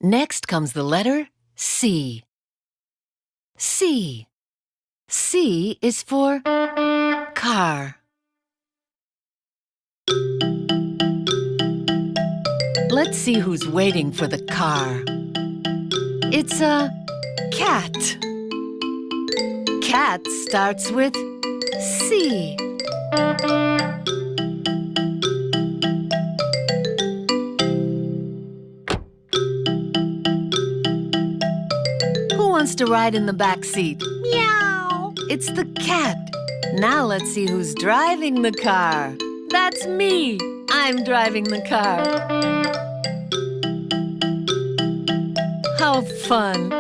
Next comes the letter C. C. C is for car. Let's see who's waiting for the car. It's a cat. Cat starts with C. Who wants to ride in the back seat? Meow! It's the cat. Now let's see who's driving the car. That's me. I'm driving the car. How fun!